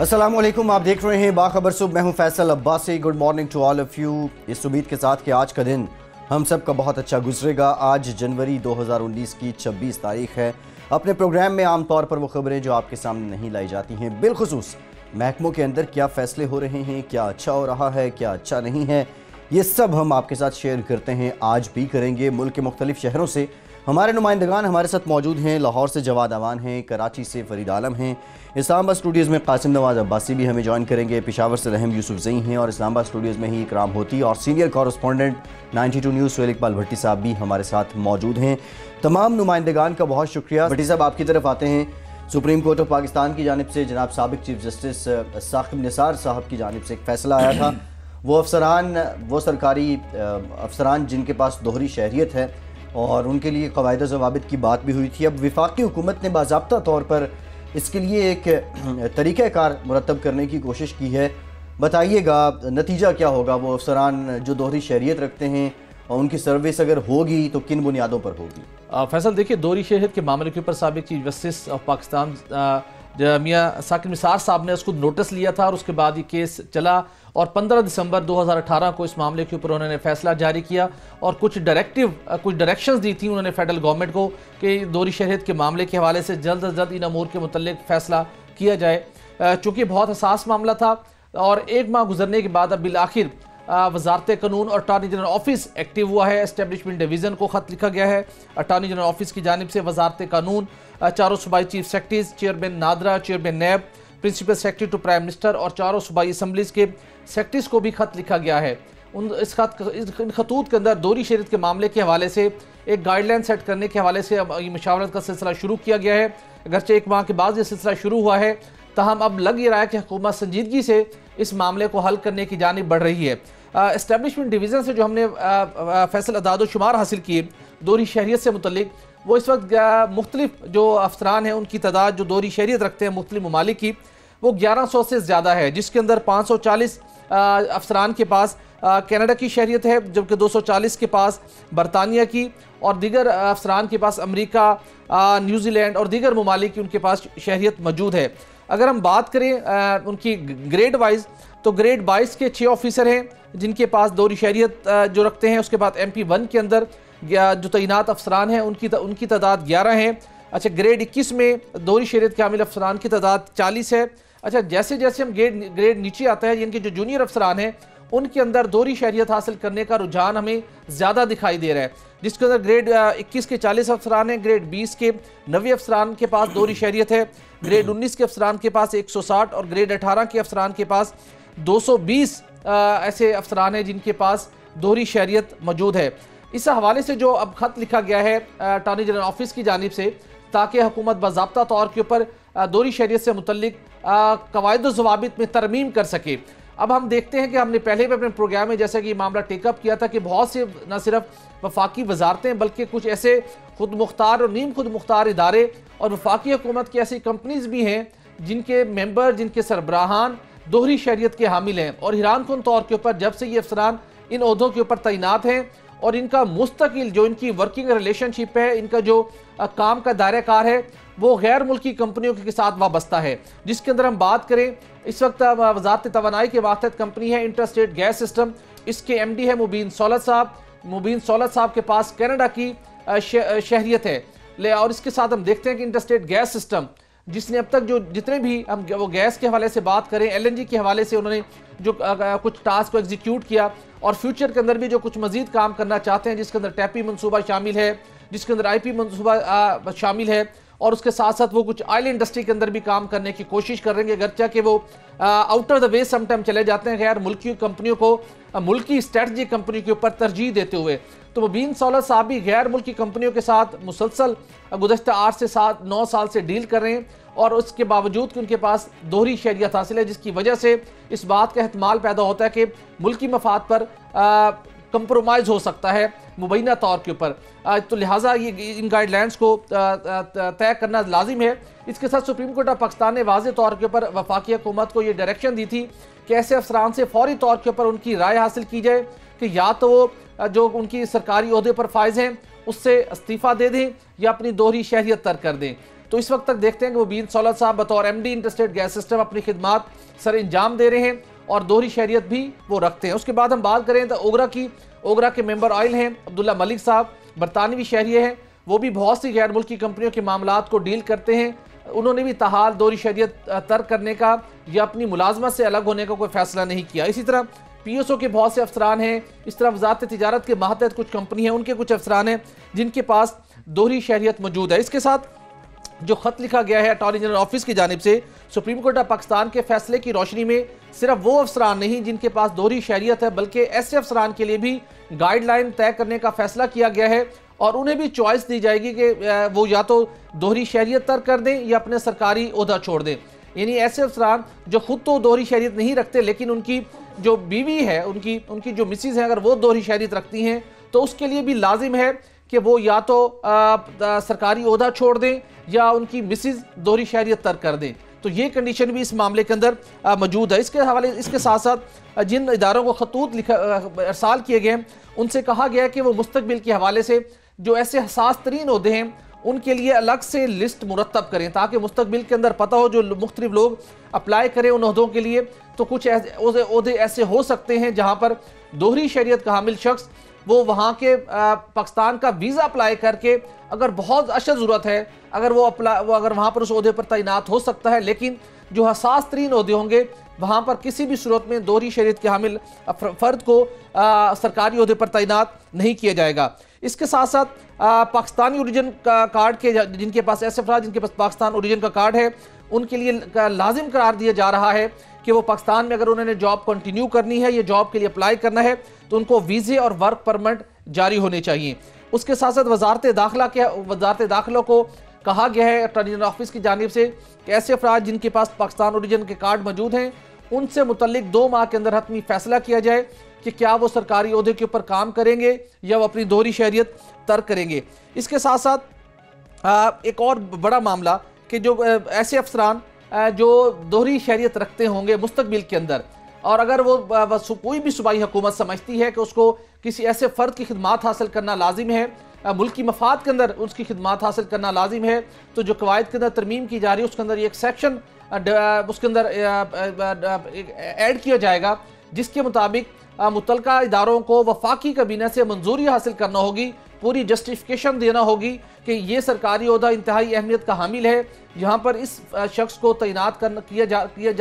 अस्सलाम वालेकुम, आप देख रहे हैं बाखबर सुबह। मैं हूं Faisal Abbasi. Good morning to all of you. इस उम्मीद के साथ कि आज का दिन हम सब का बहुत अच्छा गुजरेगा। आज जनवरी 2019 की 26 तारीख है। अपने प्रोग्राम में आमतौर पर वो खबरें जो आपके सामने नहीं लाई जाती हैं, बिलखुसूस महकमों के अंदर क्या फ़ैसले हो रहे हैं, क्या अच्छा हो रहा है, क्या अच्छा नहीं है, ये सब हम आपके साथ शेयर करते हैं, आज भी करेंगे। मुल्क के मुख्तलिफ शहरों से हमारे नुमाइंदगान हमारे साथ मौजूद हैं। लाहौर से जवाद अवान हैं, कराची से फरीद आलम हैं, इस्लामाबाद स्टूडियोज़ में कासिम नवाज अब्बासी भी हमें ज्वाइन करेंगे, पेशावर से रहम यूसुफ ज़ई हैं और इस्लामाबाद स्टूडियोज़ में ही इकराम होती और senior correspondent 92 news Suhail Iqbal Bhatti साहब भी हमारे साथ मौजूद हैं। तमाम नुमाइंदगान का बहुत शुक्रिया। भट्टी साहब, आपकी तरफ आते हैं। सुप्रीम कोर्ट ऑफ पाकिस्तान की जानिब से जनाब साबिक चीफ जस्टिस साकिब निसार साहब की जानिब से एक फ़ैसला आया था। वो सरकारी अफसरान जिनके पास दोहरी शहरियत है और उनके लिए क़वाइद ज़वाबित की बात भी हुई थी। अब वफाकी हुकूमत ने बाज़ाब्ता तौर पर इसके लिए एक तरीक़ाकार मुरतब करने की कोशिश की है। बताइएगा नतीजा क्या होगा? वो अफसरान जो दोहरी शहरियत रखते हैं और उनकी सर्विस अगर होगी तो किन बुनियादों पर होगी? फैसल, देखिए, दोहरी शहरियत के मामले के ऊपर साबिक चीफ जस्टिस ऑफ पाकिस्तान मियां साकिब निसार साहब ने उसको नोटिस लिया था और उसके बाद ये केस चला और 15 दिसंबर 2018 को इस मामले के ऊपर उन्होंने फैसला जारी किया और कुछ डायरेक्शंस दी थी उन्होंने फेडरल गवर्नमेंट को कि दोहरी शहरियत के मामले के हवाले से जल्द अज जल्द इन अमूर के मुतल्लिक फैसला किया जाए। चूँकि बहुत हसास मामला था और एक माह गुजरने के बाद अब बिल आखिर वजारत कानून और अटारनी जनरल ऑफिस एक्टिव हुआ है। एस्टेब्लिशमेंट डिवीज़न को ख़त लिखा गया है अटारनी जनरल ऑफिस की जानिब से। वजारत कानून, चारों सूबाई chief secretaries, chairman NADRA, chairman NAB, principal secretary to prime minister और चारों सूबाई असम्बलीज़ के सेक्रेटरीज को भी ख़त लिखा गया है। इन खतूत के अंदर दोहरी शहरियत के मामले के हवाले से एक गाइडलाइन सेट करने के हवाले से अब ये मशावरत का सिलसिला शुरू किया गया है। अगरचे एक माह के बाद ये सिलसिला शुरू हुआ है, ताहम अब लग ये रहा है कि हुकूमत संजीदगी से इस मामले को हल करने की जानिब बढ़ रही है। एस्टेब्लिशमेंट डिवीज़न से जो हमने फैसल अदाद शुमार हासिल किए दोहरी शहरियत से मुतल्लिक, वो इस वक्त मुख्तलिफ जो अफसरान हैं उनकी तादाद जो दोहरी शहरियत रखते हैं मुख्तलिफ ममालिक की, वो 1100 से ज़्यादा है, जिसके अंदर 540 अफसरान के पास कनाडा की शहरियत है, जबकि 240 के पास बरतानिया की और दीगर अफसरान के पास अमरीका, न्यूजीलैंड और दीगर ममालिक की उनके पास शहरियत मौजूद है। अगर हम बात करें उनकी ग्रेड वाइज, तो ग्रेड 22 के 6 ऑफिसर हैं जिनके पास दोहरी शहरियत जो रखते हैं। उसके बाद MP1 के अंदर जो तैनात अफसरान हैं उनकी तादाद 11 है। अच्छा, ग्रेड 21 में दोहरी शहरियत के हामिल अफसरान की तादाद 40 है। अच्छा, जैसे जैसे हम ग्रेड नीचे आता है, इनके जो जूनियर अफसरान हैं उनके अंदर दोहरी शहरियत हासिल करने का रुझान हमें ज़्यादा दिखाई दे रहा है, जिसके अंदर ग्रेड 21 के 40 अफसरान हैं, ग्रेड 20 के 90 अफसरान के पास दोहरी शहरियत है, ग्रेड 19 के अफसरान के पास 160 और ग्रेड 18 के अफसरान के पास 220 ऐसे अफसरान हैं जिनके पास दोहरी शहरियत मौजूद है। इस हवाले से जो अब ख़त लिखा गया है अटारनी जनरल ऑफिस की जानिब से, ताकि हुकूमत बाज़ाब्ता तौर के ऊपर दोहरी शहरियत से मुतल्लिक क़वाइद व ज़वाबित में तरमीम कर सके। अब हम देखते हैं कि हमने पहले भी अपने प्रोग्राम में जैसा कि मामला टेकअप किया था कि बहुत से न सिर्फ वफाकी वजारतें बल्कि कुछ ऐसे खुद मुख्तार और नीम खुद मुख्तार इदारे और वफाकी हुकूमत की ऐसी कंपनीज भी हैं जिनके मेंबर, जिनके सरबराहान दोहरी शहरियत के हामिल हैं। और हैरान कुन तौर के ऊपर जब से ये अफसरान इन ओहदों के ऊपर तैनात हैं और इनका मुस्तकिल जो इनकी वर्किंग रिलेशनशिप है, इनका जो काम का दायरा कार है, वो गैर मुल्की कंपनियों के साथ वाबस्ता है। जिसके अंदर हम बात करें, इस वक्त वजारत तवानाई के वास्ते कंपनी है इंटरस्टेट गैस सिस्टम, इसके MD है मुबीन सौलत साहब। मुबीन सौलत साहब के पास कनाडा की शहरियत है। और इसके साथ हम देखते हैं कि इंटरस्टेट गैस सिस्टम जिसने अब तक जो जितने भी हम वो गैस के हवाले से बात करें, LNG के हवाले से उन्होंने जो कुछ टास्क को एग्जीक्यूट किया और फ्यूचर के अंदर भी जो कुछ मजीद काम करना चाहते हैं, जिसके अंदर टैपी मनसूबा शामिल है, जिसके अंदर IP मनसूबा शामिल है और उसके साथ साथ वो कुछ ऑयल इंडस्ट्री के अंदर भी काम करने की कोशिश कर रहे हैं। अगरचे कि वो out of the way sometime चले जाते हैं गैर मुल्की कंपनियों को मुल्की स्ट्रेटजी कंपनी के ऊपर तरजीह देते हुए। तो मुबीन सौलत साहब भी गैर मुल्की कंपनियों के साथ मुसलसल गुज़श्ता 8 से 9 साल से डील कर रहे हैं और उसके बावजूद कि उनके पास दोहरी शहरियत हासिल है, जिसकी वजह से इस बात का एहतमाल पैदा होता है कि मुल्की मफाद पर कंप्रोमाइज़ हो सकता है मुबैना तौर के ऊपर। तो लिहाजा ये इन गाइडलाइंस को तय करना लाजिम है। इसके साथ सुप्रीम कोर्ट ऑफ पाकिस्तान ने वाज़े तौर के ऊपर वफाकी हुकूमत को ये डायरेक्शन दी थी कि ऐसे अफसरान से फौरी तौर के ऊपर उनकी राय हासिल की जाए कि या तो वो जो उनकी सरकारी ओहदे पर फायज हैं उससे इस्तीफ़ा दे दें या अपनी दोहरी शहरियत तर्क कर दें। तो इस वक्त तक देखते हैं कि मुबीन सौलत साहब बतौर MD इंटरस्टेट गैस सिस्टम अपनी खिदमात सर अंजाम दे रहे हैं और दोहरी शहरियत भी वो रखते हैं। उसके बाद हम बात करें तो ओगरा के मेंबर ऑयल हैं अब्दुल्ला मलिक साहब, बरतानवी शहरी हैं, वो भी बहुत सी गैर मुल्की कंपनियों के मामलात को डील करते हैं। उन्होंने भी ताहाल दोहरी शहरियत तर्क करने का या अपनी मुलाजमत से अलग होने का कोई फैसला नहीं किया। इसी तरह PSO के बहुत से अफसरान हैं, इस तरह वजारत तिजारत के मातहत कुछ कंपनी हैं, उनके कुछ अफसरान हैं जिनके पास दोहरी शहरियत मौजूद है। इसके साथ जो खत लिखा गया है अटॉर्नी जनरल ऑफिस की जानिब से सुप्रीम कोर्ट ऑफ पाकिस्तान के फैसले की रोशनी में सिर्फ वो अफसरान नहीं जिनके पास दोहरी शहरियत है, बल्कि ऐसे अफसरान के लिए भी गाइडलाइन तय करने का फैसला किया गया है और उन्हें भी चॉइस दी जाएगी कि वो या तो दोहरी शहरियत तर्क कर दें या अपने सरकारी ओहदा छोड़ दें। यानी ऐसे अफसरान जो खुद तो दोहरी शहरियत नहीं रखते लेकिन उनकी जो बीवी है, उनकी जो मिसिज है, अगर वो दोहरी शहरियत रखती हैं तो उसके लिए भी लाजिम है कि वो या तो सरकारी ओहदा छोड़ दें या उनकी मिसिज दोहरी शहरियत तर्क कर दें। तो ये कंडीशन भी इस मामले के अंदर मौजूद है। इसके साथ साथ जिन इदारों को खतूत अरसाल किए गए हैं उनसे कहा गया है कि वो मुस्तकबिल के हवाले से जो ऐसे हसास तरीन ओहदे हैं उनके लिए अलग से लिस्ट मुरतब करें ताकि मुस्तकबिल के अंदर पता हो जो मुख्तलिफ लोग अप्लाई करें उन ओहदों के लिए। तो कुछ ओहदे ऐसे हो सकते हैं जहां पर दोहरी शहरियत का हामिल शख्स वो वहाँ के पाकिस्तान का वीज़ा अप्लाई करके अगर बहुत अशद ज़रूरत है अगर वो अगर वहाँ पर उस ओहदे पर तैनात हो सकता है, लेकिन जो हसास तरीन ओहदे होंगे वहाँ पर किसी भी सूरत में दोहरी शहरियत के हामिल फ़र्द को सरकारी ओहदे पर तैनात नहीं किया जाएगा। इसके साथ साथ पाकिस्तानी ओरिजिन का कार्ड के जिनके पास ऐसे अफराद जिनके पास पाकिस्तान ओरिजिन का कार्ड है उनके लिए लाजिम करार दिया जा रहा है कि वो पाकिस्तान में अगर उन्होंने जॉब कंटिन्यू करनी है या जॉब के लिए अप्लाई करना है तो उनको वीज़े और वर्क परमिट जारी होने चाहिए। उसके साथ साथ वजारत दाखिला को कहा गया है अटॉर्नी जनरल ऑफिस की जानिब से कि ऐसे अफराद जिनके पास पाकिस्तान ओरिजिन के कार्ड मौजूद हैं उनसे मुतल्लिक 2 माह के अंदर हतमी फैसला किया जाए कि क्या वो सरकारी ओहदे के ऊपर काम करेंगे या वो अपनी दोहरी शहरियत तर्क करेंगे। इसके साथ साथ एक और बड़ा मामला कि जो ऐसे अफसरान जो दोहरी शहरियत रखते होंगे मुस्तकबिल के अंदर और अगर वो कोई भी सूबाई हुकूमत समझती है कि उसको किसी ऐसे फ़र्द की खिदमात हासिल करना लाजिम है, मुल्की मफाद के अंदर उसकी खिदमात हासिल करना लाजिम है, तो जो कवायद के अंदर तरमीम की जा रही है उसके अंदर एक सेक्शन उसके अंदर ऐड किया जाएगा जिसके मुताबिक मुतलका इदारों को वफाकी काबीना से मंजूरी हासिल करना होगी, पूरी जस्टिफिकेशन देना होगी कि ये सरकारी ओहदा इंतहाई अहमियत का हामिल है, यहाँ पर इस शख्स को तैनात किए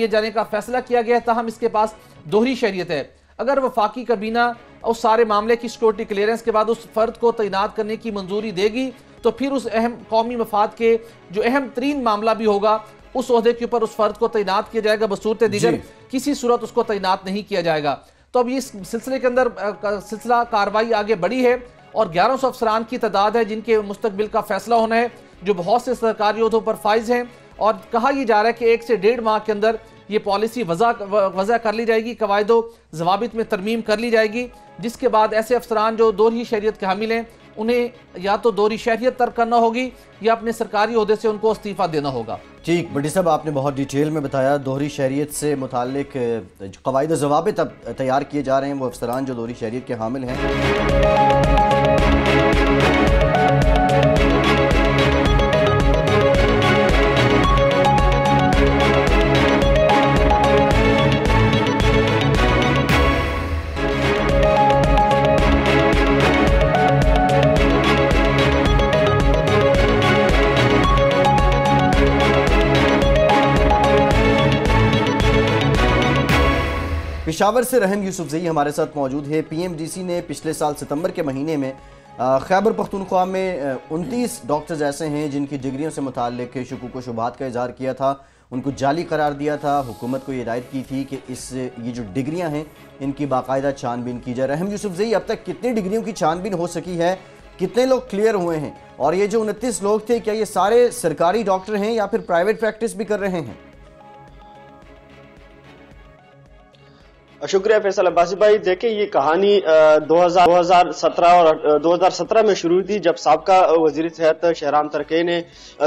जाने का फैसला किया गया है, ताहम इसके पास दोहरी शहरियत है। अगर वफाकी काबीना उस सारे मामले की सिक्योरिटी क्लियरेंस के बाद उस फर्द को तैनात करने की मंजूरी देगी तो फिर उस अहम कौमी मफाद के जो अहम तरीन मामला भी होगा उस ओहदे के ऊपर उस फर्द को तैनात किया जाएगा, बसूरत दीगर किसी सूरत उसको तैनात नहीं किया जाएगा। तो अब इस सिलसिले के अंदर सिलसिला कार्रवाई आगे बढ़ी है और 1100 अफसरान की तादाद है जिनके मुस्तकबिल का फैसला होना है जो बहुत से सरकारी ओहदों पर फाइज हैं और कहा यह जा रहा है कि 1 से 1.5 माह के अंदर ये पॉलिसी वज़ा कर ली जाएगी, कवायदो ज़वाबित में तरमीम कर ली जाएगी, जिसके बाद ऐसे अफसरान जो दोहरी शहरियत के हामिल हैं उन्हें या तो दोहरी शहरियत तर्क करना होगी या अपने सरकारी ओहदे से उनको इस्तीफ़ा देना होगा। ठीक बड़ी साहब, आपने बहुत डिटेल में बताया। दोहरी शहरियत से मुताल्लिक कवायद ज़वाबित अब तैयार किए जा रहे हैं वो अफसरान जो दोहरी शहरियत के हामिल हैं। पेशावर से रहम यूसुफजई हमारे साथ मौजूद है। PMDC ने पिछले साल सितंबर के महीने में खैबर पख्तूनख्वा में 29 डॉक्टर्स ऐसे हैं जिनकी डिग्रियों से मुताल्लिक शुकूक व शुबहात का इजहार किया था, उनको जाली करार दिया था। हुकूमत को ये हिदायत की थी कि ये जो डिग्रियां हैं इनकी बाकायदा छानबीन की जाए। रहम यूसुफजई, अब तक कितनी डिग्रियों की छानबीन हो सकी है, कितने लोग क्लियर हुए हैं और ये जो 29 लोग थे क्या ये सारे सरकारी डॉक्टर हैं या फिर प्राइवेट प्रैक्टिस भी कर रहे हैं? शुक्रिया फैसल अब्बासी भाई। देखिए, ये कहानी 2017 और 2017 में शुरू हुई थी, जब साबका वजीर सेहत शहराम तरकई ने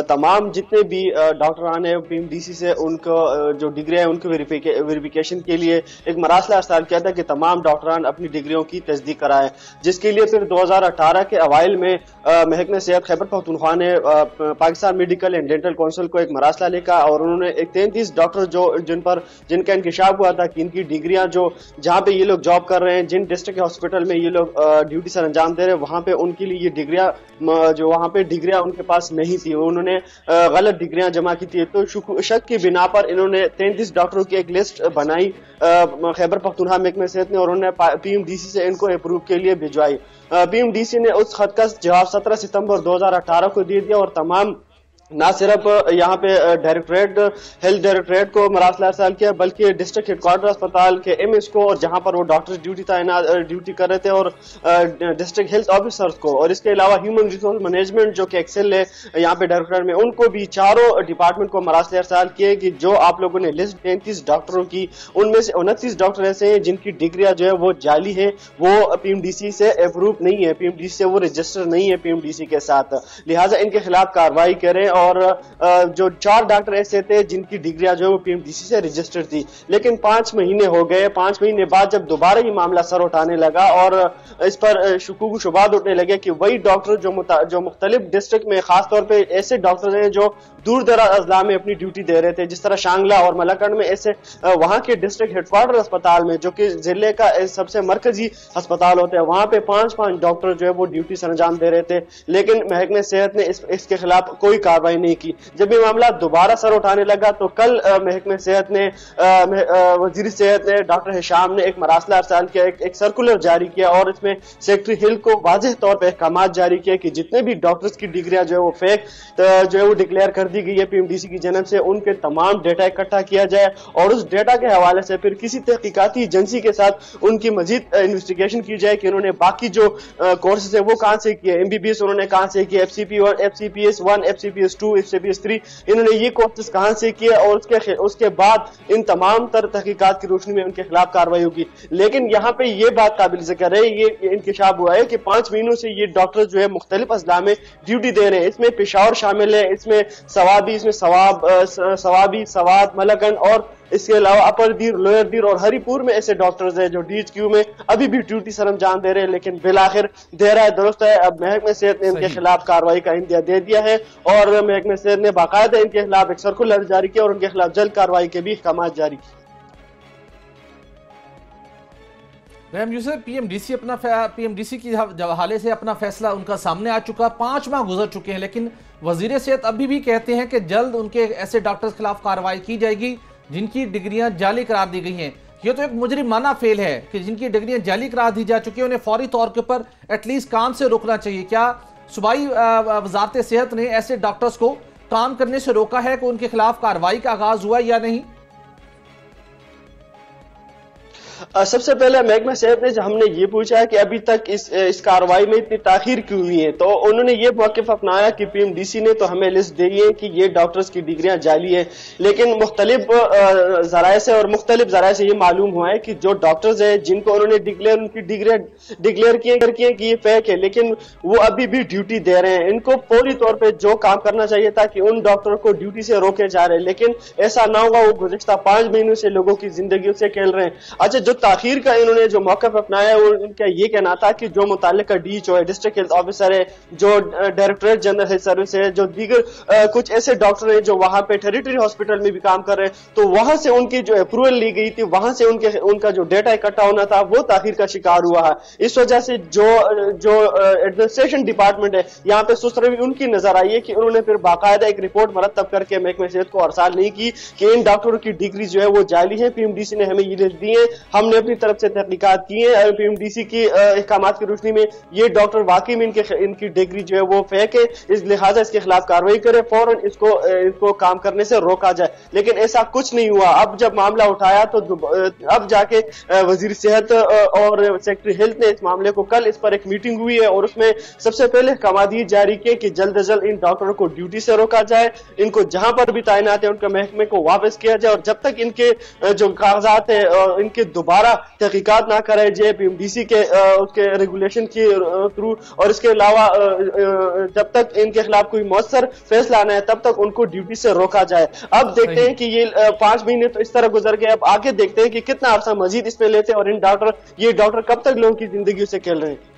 तमाम जितने भी डॉक्टरान है पीएमडीसी से उनको जो डिग्री है उनके वेरिफिकेशन के लिए एक मरासला अर्साल किया था कि तमाम डॉक्टरान अपनी डिग्रियों की तस्दीक कराएं, जिसके लिए फिर 2018 के अवाइल में महकमे सेहत खैबर पख्तूनख्वा ने Pakistan medical and dental council को एक मरासला लिखा और उन्होंने एक 33 डॉक्टर जिनका इंकशाफ हुआ था कि इनकी डिग्रियां जो जहां पे ये लोग जॉब कर रहे हैं, जिन डिस्ट्रिक्ट हॉस्पिटल में ये लोग ड्यूटी सर अंजाम दे रहे हैं, वहां पे उनके लिए ये डिग्रियां जो वहां पे डिग्रियां उनके पास नहीं थी, उन्होंने गलत डिग्रियां जमा की थी। तो शक की बिना पर इन्होंने 33 डॉक्टरों की एक लिस्ट बनाई खैबर पख्तूनख्वा महकमे सेहत ने और उन्होंने पीएमडीसी से इनको अप्रूव के लिए भिजवाई। पीएमडीसी ने उस खत का जवाब 17 सितंबर 2018 को दे दिया और तमाम ना सिर्फ यहाँ पे हेल्थ डायरेक्टरेट को मरासला अर्साल किया, बल्कि डिस्ट्रिक्ट हेडक्वार्टर अस्पताल के एमएस को, और जहां पर वो डॉक्टर ड्यूटी कर रहे थे, और डिस्ट्रिक्ट हेल्थ ऑफिसर्स को, और इसके अलावा ह्यूमन रिसोर्स मैनेजमेंट जो कि एक्सेल है यहाँ पे डायरेक्टरेट में, उनको भी चारों डिपार्टमेंट को मरासले अर्साल किए कि जो आप लोगों ने लिस्ट 33 डॉक्टरों की, उनमें से 29 डॉक्टर ऐसे हैं जिनकी डिग्रियां जो है वो जाली है, वो पीएमडीसी से अप्रूव नहीं है, पीएमडीसी से वो रजिस्टर नहीं है पीएमडीसी के साथ, लिहाजा इनके खिलाफ कार्रवाई करें। और जो 4 डॉक्टर ऐसे थे जिनकी डिग्रियां जो है वो पीएमडीसी से रजिस्टर्ड थी, लेकिन 5 महीने हो गए। 5 महीने बाद जब दोबारा ये मामला सर उठाने लगा और इस पर शुकूक शुबात उठने लगे कि वही डॉक्टर जो मुख्तलिफ डिस्ट्रिक्ट में, खासतौर पे ऐसे डॉक्टर हैं जो दूर दराज अजला में अपनी ड्यूटी दे रहे थे, जिस तरह शांगला और मलाकंड में, ऐसे वहां के डिस्ट्रिक्ट हेडक्वार्टर अस्पताल में जो कि जिले का सबसे मरकजी अस्पताल होता है, वहां पे 5-5 डॉक्टर जो है वो ड्यूटी सर अंजाम दे रहे थे, लेकिन महकमे सेहत ने इसके खिलाफ कोई कार्रवाई नहीं की। जब ये मामला दोबारा सर उठाने लगा तो कल महकमे सेहत ने वजीर सेहत ने डॉक्टर हिशाम ने एक मरासला अर्साल किया, एक सर्कुलर जारी किया और इसमें सेक्रेटरी हिल को वाज़ेह तौर पर अहकाम जारी किया कि जितने भी डॉक्टर्स की डिग्रियां जो है वो फेक जो है वो डिक्लेयर कर दी गई है पीएमडीसी की जानब से, उनके तमाम डेटा इकट्ठा किया जाए और उस डेटा के हवाले से फिर किसी तहकीकाती एजेंसी के साथ उनकी मजीद इन्वेस्टिगेशन की जाए कि उन्होंने बाकी जो कोर्सेज है वो कहां से किए, एमबीबीएस उन्होंने कहां से किए, FCP1, FCPS1, FCPS2, FCPS3, इन्होंने ये कोर्सेज कहां से किए, और उसके बाद इन तमाम तर तहकीकात की रोशनी में उनके खिलाफ कार्रवाई होगी। लेकिन यहाँ पे ये बात काबिल जिक्र है, ये इंकशाफ हुआ है कि 5 महीनों से ये डॉक्टर जो है मुख्तलिफ अजला में ड्यूटी दे रहे हैं, इसमें पेशावर शामिल है, इसमें सवाबी, सवाद, मलकन, और इसके अलावा अपर दीर, लोअर दीर और हरिपुर में ऐसे डॉक्टर्स हैं जो DHQ में अभी भी ड्यूटी सर अंजाम दे रहे हैं, लेकिन बिलाखिर देर है दुरुस्त है। अब महकमे सेहत ने इनके खिलाफ कार्रवाई का इंदिया दे दिया है और महकमे सेहत ने बाकायदा इनके खिलाफ एक सर्कुलर जारी किया और उनके खिलाफ जल्द कार्रवाई के भी अहकाम जारी किए। पीएमडीसी की हवाले से अपना फैसला उनका सामने आ चुका, 5 माह गुजर चुके हैं, लेकिन वजीर सेहत अभी भी कहते हैं कि जल्द उनके ऐसे डॉक्टर्स के खिलाफ कार्रवाई की जाएगी जिनकी डिग्रियां जाली करार दी गई हैं। ये तो एक मुजरिमाना फेल है कि जिनकी डिग्रियां जाली करार दी जा चुकी है उन्हें फौरी तौर के ऊपर एटलीस्ट काम से रोकना चाहिए। क्या सूबाई वजारत सेहत ने ऐसे डॉक्टर्स को काम करने से रोका है कि उनके खिलाफ कार्रवाई का आगाज हुआ या नहीं? सबसे पहले महकमा सेहत ने हमने ये पूछा है कि अभी तक इस कार्रवाई में इतनी ताखीर क्यों हुई है, तो उन्होंने ये मौक़िफ़ अपनाया कि पीएमडीसी ने तो हमें लिस्ट दी है कि ये डॉक्टर्स की डिग्रियां जाली है, लेकिन मुख्तलिफ ज़राए से और मुख्तलिफ ज़राए से ये मालूम हुआ है कि जो डॉक्टर्स हैं जिनको उन्होंने उनकी डिग्रियां डिक्लेयर किए कि ये फेक है, लेकिन वो अभी भी ड्यूटी दे रहे हैं। इनको पूरी तौर पर जो काम करना चाहिए था कि उन डॉक्टरों को ड्यूटी से रोके जा रहे हैं, लेकिन ऐसा ना होगा। वो गुज़िश्ता 5 महीनों से लोगों की जिंदगी से खेल रहे हैं। अच्छा, जो ताखीर का इन्होंने जो मौक़िफ़ अपनाया है वो इनका ये कहना था कि जो मुताल्लिका DHO है, डिस्ट्रिक्ट हेल्थ ऑफिसर है, जो डायरेक्टरेट जनरल हेल्थ सर्विस है, जो दीगर कुछ ऐसे डॉक्टर हैं जो वहां पे टेरिटरी हॉस्पिटल में भी काम कर रहे हैं, तो वहां से उनकी जो अप्रूवल ली गई थी, वहां से उनका जो डेटा इकट्ठा होना था वो ताखीर का शिकार हुआ है। इस वजह से जो एडमिनिस्ट्रेशन डिपार्टमेंट है यहाँ पे सुस्तरवी उनकी नजर आई है कि उन्होंने फिर बाकायदा एक रिपोर्ट मरतब करके महकमे सेहत को अरसाल नहीं की कि इन डॉक्टरों की डिग्री जो है वो जाली है। पीएमडीसी ने हमें ये लिस्ट दी है, हमने अपनी तरफ से तहकीकात की है, पीएमडीसी की अहकाम की रोशनी में ये डॉक्टर वाकई में इनकी डिग्री जो है वो फेक है, इस लिहाजा इसके खिलाफ कार्रवाई करे, फौरन इसको काम करने से रोका जाए। लेकिन ऐसा कुछ नहीं हुआ। अब जब मामला उठाया तो अब जाके वजीर सेहत और सेक्रेटरी हेल्थ ने इस मामले को, कल इस पर एक मीटिंग हुई है और उसमें सबसे पहले अहकाम जारी किए कि जल्द अज जल्द इन डॉक्टरों को ड्यूटी से रोका जाए, इनको जहां पर भी तैनात है उनके महकमे को वापस किया जाए, और जब तक इनके जो कागजात है इनके दोबारा दोबारा तहकीकात ना कराई जाए पीएमडीसी के उसके रेगुलेशन के थ्रू, और इसके अलावा जब तक इनके खिलाफ कोई मौसर फैसला आना है तब तक उनको ड्यूटी से रोका जाए। अब देखते हैं कि ये 5 महीने तो इस तरह गुजर गए, अब आगे देखते हैं कि कितना अरसा मजीद इस पे लेते हैं और ये डॉक्टर कब तक लोगों की जिंदगी से खेल रहे हैं।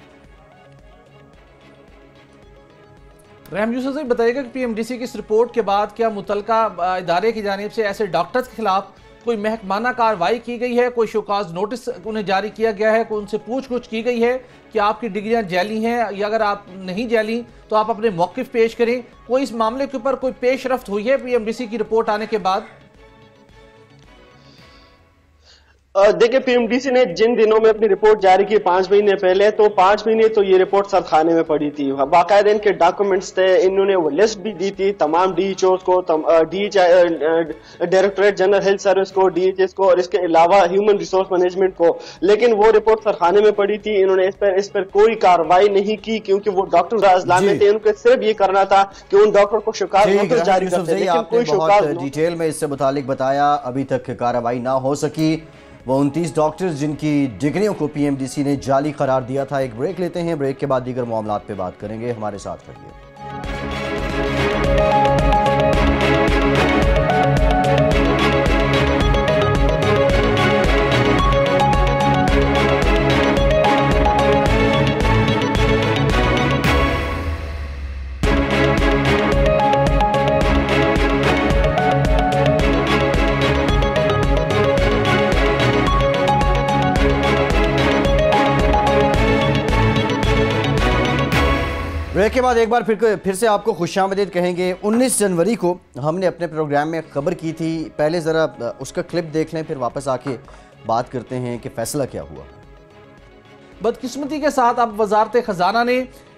रहम यूसुफ से बताइएगा कि पीएमडीसी की इस रिपोर्ट के बाद क्या मुतलका इदारे की जानिब से ऐसे डॉक्टर्स के खिलाफ कोई महकमाना कार्रवाई की गई है, कोई शोकाज नोटिस उन्हें जारी किया गया है, कोई उनसे पूछ-गुछ की गई है कि आपकी डिग्रियां जैली हैं, या अगर आप नहीं जैली तो आप अपने मौक़िफ़ पेश करें? कोई इस मामले के ऊपर कोई पेशरफ्त हुई है पीएमडीसी की रिपोर्ट आने के बाद? देखिए, पीएमडीसी ने जिन दिनों में अपनी रिपोर्ट जारी की 5 महीने पहले, तो 5 महीने तो ये रिपोर्ट सरखाने में पड़ी थी। बाकायदा इनके डॉक्यूमेंट्स थे, इन्होंने वो लिस्ट भी दी थी तमाम डीएचओ को, डायरेक्टरेट जनरल हेल्थ सर्विस को, डीएचएस को, और इसके अलावा ह्यूमन रिसोर्स मैनेजमेंट को, लेकिन वो रिपोर्ट सरखाने में पड़ी थी। इन्होंने इस पर कोई कार्रवाई नहीं की क्योंकि वो डॉक्टर अजला में थे। उनको सिर्फ ये करना था कि उन डॉक्टर को शिकायत नोटिस जारी करते, लेकिन कोई शिकायत डिटेल में इससे मुतालिक बताया, अभी तक कार्रवाई ना हो सकी। वो 29 डॉक्टर्स जिनकी डिग्रियों को पीएमडीसी ने जाली करार दिया था। एक ब्रेक लेते हैं, ब्रेक के बाद दीगर मामलात पे बात करेंगे, हमारे साथ रहिए। ब्रेक के बाद एक बार फिर से आपको खुशामदीद कहेंगे। 19 जनवरी को हमने अपने प्रोग्राम में खबर की थी, पहले ज़रा उसका क्लिप देख लें, फिर वापस आके बात करते हैं कि फैसला क्या हुआ। बदकिस्मती के साथ अब वजारत खजाना ने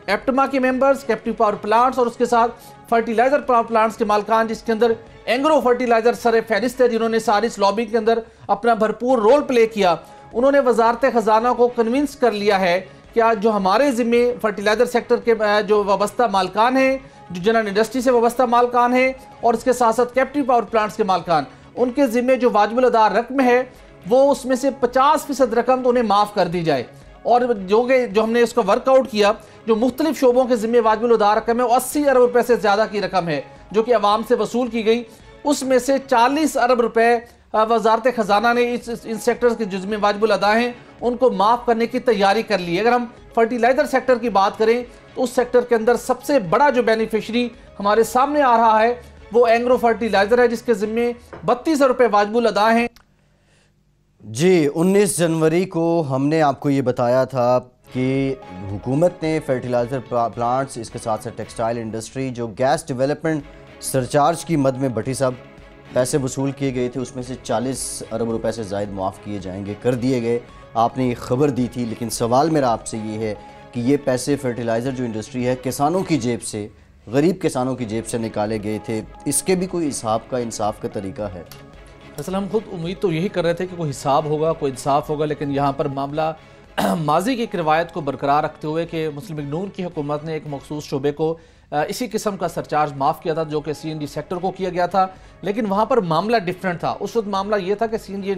एप्टमा के मेंबर्स, कैप्टिव पावर प्लांट्स और उसके साथ फर्टिलाइजर पावर प्लांट्स के मालकान, जिसके अंदर एंग्रो फर्टिलाइजर सर फहरिस्त है, जिन्होंने सारी इस लॉबी के अंदर अपना भरपूर रोल प्ले किया, उन्होंने वजारत खजाना को कन्विंस कर लिया है कि आज जो हमारे ज़िम्मे फर्टिलाइजर सेक्टर के जो वाबस्ता मालकान हैं, जो जनरल इंडस्ट्री से वाबस्ता मालकान हैं और इसके साथ साथ कैप्टिव पावर प्लांट्स के मालकान, उनके ज़िम्मे जो वाजिबुल अदा रकम है वो उसमें से 50% रकम तो उन्हें माफ़ कर दी जाए। और जो हमने इसका वर्कआउट किया, जो मुख्तलिफ शोबों के ज़िम्मे वाजिबुल अदा रकम है वो 80 अरब रुपये से ज़्यादा की रकम है जो कि अवाम से वसूल की गई। उसमें से 40 अरब रुपये वजारत खजाना ने इन सेक्टर्स के जिसमें वाजिबुल अदा हैं उनको माफ़ करने की तैयारी कर ली है। अगर हम फर्टिलाइजर सेक्टर की बात करें तो उस सेक्टर के अंदर सबसे बड़ा जो बेनिफिशरी हमारे सामने आ रहा है वो एंग्रो फर्टिलाइजर है, जिसके जिम्मे 32 रुपये वाजिबुल अदा हैं। जी, 19 जनवरी को हमने आपको ये बताया था कि हुकूमत ने फर्टिलाइज़र प्लांट्स, इसके साथ साथ टेक्सटाइल इंडस्ट्री, जो गैस डेवलपमेंट सरचार्ज की मद में भट्टी साहब पैसे वसूल किए गए थे, उसमें से 40 अरब रुपए से ज़ायद माफ़ किए जाएंगे, कर दिए गए। आपने ये खबर दी थी, लेकिन सवाल मेरा आपसे ये है कि ये पैसे फर्टिलाइज़र जो इंडस्ट्री है किसानों की जेब से, गरीब किसानों की जेब से निकाले गए थे, इसके भी कोई हिसाब का, इंसाफ का तरीका है? असल हम खुद उम्मीद तो यही कर रहे थे कि कोई हिसाब होगा, कोई इंसाफ होगा, लेकिन यहाँ पर मामला माजी की एक रिवायत को बरकरार रखते हुए कि मुस्लिम लीग नून की हुकूमत ने एक मखसूस शोबे को इसी किस्म का सरचार्ज माफ़ किया था जो कि CNG सेक्टर को किया गया था, लेकिन वहाँ पर मामला डिफरेंट था। उस वक्त मामला ये था कि CNG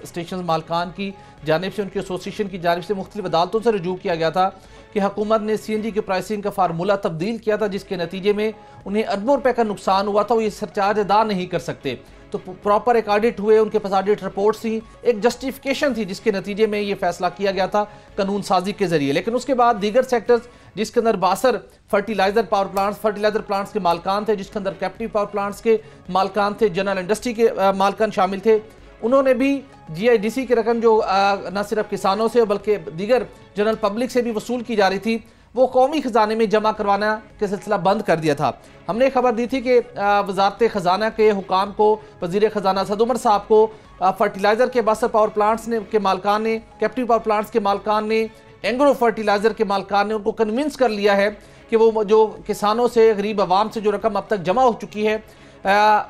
स्टेशन मालकान की जानिब से, उनकी एसोसिएशन की जानिब से मुख्तलिफ अदालतों से रजू किया गया था कि हुकूमत ने CNG की प्राइसिंग का फार्मूला तब्दील किया था, जिसके नतीजे में उन्हें अरबों रुपये का नुकसान हुआ था, वो ये सरचार्ज अदा नहीं कर सकते। तो प्रॉपर एक ऑडिट हुए, उनके पास ऑडिट रिपोर्ट्स थी, एक जस्टिफिकेशन थी, जिसके नतीजे में ये फैसला किया गया था कानून साजी के जरिए। लेकिन उसके बाद दीगर सेक्टर्स, जिसके अंदर 62 fertiliser power plants, fertiliser plants के मालकान थे, जिसके अंदर कैप्टिव पावर प्लांट्स के मालकान थे, जनरल इंडस्ट्री के मालकान शामिल थे, उन्होंने भी GIDC की रकम जो न सिर्फ किसानों से बल्कि दीगर जनरल पब्लिक से भी वसूल की जा रही थी, वो कौमी खजाने में जमा करवाना का सिलसिला बंद कर दिया था। हमने खबर दी थी कि वजारत खजाना के हुकाम को, वजीर खजाना सद उमर साहब को, फर्टिलाइज़र के 62 पावर प्लांट्स ने के मालकान ने, कैप्टिव पावर प्लांट्स के मालकान ने, एंग्रो फर्टिलाइज़र के मालकान ने उनको कन्विंस कर लिया है कि वो जो किसानों से, गरीब आवाम से जो रकम अब तक जमा हो चुकी है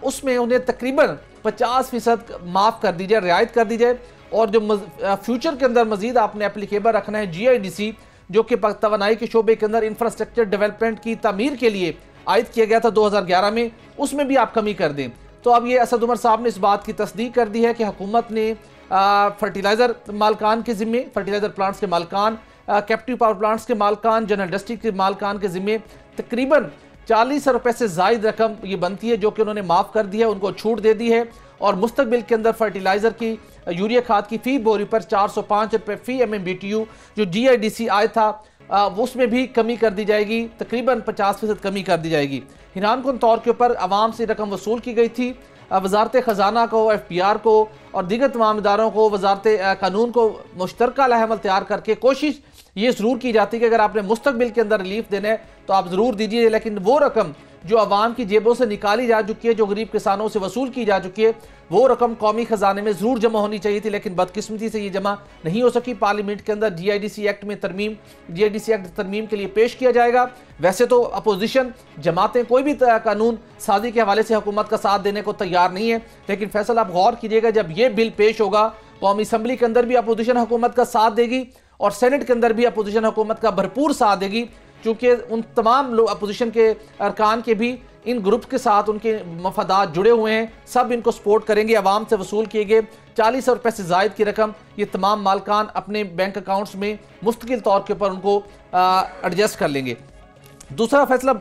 उसमें उन्हें तकरीबन 50% माफ़ कर दी जाए, रियायत कर दी जाए। और जो फ्यूचर के अंदर मजीद आपने एप्लीकेबल रखना है GIDC, जो कि तवानाई के शोबे के अंदर इंफ्रास्ट्रक्चर डेवलपमेंट की तामीर के लिए आयद किया गया था 2011 में, उसमें भी आप कमी कर दें। तो अब ये असद उमर साहब ने इस बात की तस्दीक कर दी है कि हुकूमत ने फर्टिलाइज़र मालकान के ज़िम्मे, फर्टिलाइज़र प्लांट्स के मालकान, कैप्टिव पावर प्लांट्स के मालकान, जनरल इंडस्ट्री के मालकान के ज़िम्मे तकरीबन 40 रुपए से ज़ायद रकम ये बनती है, जो कि उन्होंने माफ़ कर दी है, उनको छूट दे दी है। और मुस्तकबिल के अंदर फर्टिलाइज़र की यूरिया खाद की फ़ी बोरी पर 405 रुपये फ़ी MMBTU जो GIDC आया था उसमें भी कमी कर दी जाएगी, तकरीबन 50% कमी कर दी जाएगी। हैरानकुन तौर के ऊपर आवाम से रकम वसूल की गई थी। वजारत ख़जाना को, FPR को और दीगर तमाम इदारों को, वजारत कानून को मुश्तरका अलहमल तैयार करके कोशिश ये ज़रूर की जाती है कि अगर आपने मुस्तकबिल के अंदर रिलीफ देना है तो आप ज़रूर दीजिए, लेकिन वो रकम जो आवाम की जेबों से निकाली जा चुकी है, जो गरीब किसानों से वसूल की जा चुकी है, वो रकम कौमी खजाने में ज़रूर जमा होनी चाहिए थी, लेकिन बदकिस्मती से ये जमा नहीं हो सकी। पार्लियामेंट के अंदर GIDC एक्ट में तरमीम, GIDC एक्ट तरमीम के लिए पेश किया जाएगा। वैसे तो अपोजिशन जमातें कोई भी कानून साजी के हवाले से हुकूमत का साथ देने को तैयार नहीं है, लेकिन फैसल आप गौर कीजिएगा, जब ये बिल पेश होगा कौमी असम्बली के अंदर भी अपोजिशन हुकूमत का साथ देगी और सेनेट के अंदर भी अपोजिशन हुकूमत का भरपूर साथ देगी, क्योंकि उन तमाम लोग अपोजिशन के अरकान के भी इन ग्रुप के साथ उनके मफादात जुड़े हुए हैं, सब इनको सपोर्ट करेंगे। आवाम से वसूल किए गए 40 रुपये से ज़ायद की रकम ये तमाम मालकान अपने बैंक अकाउंट्स में मुस्तकिल तौर के ऊपर उनको एडजस्ट कर लेंगे। दूसरा फैसला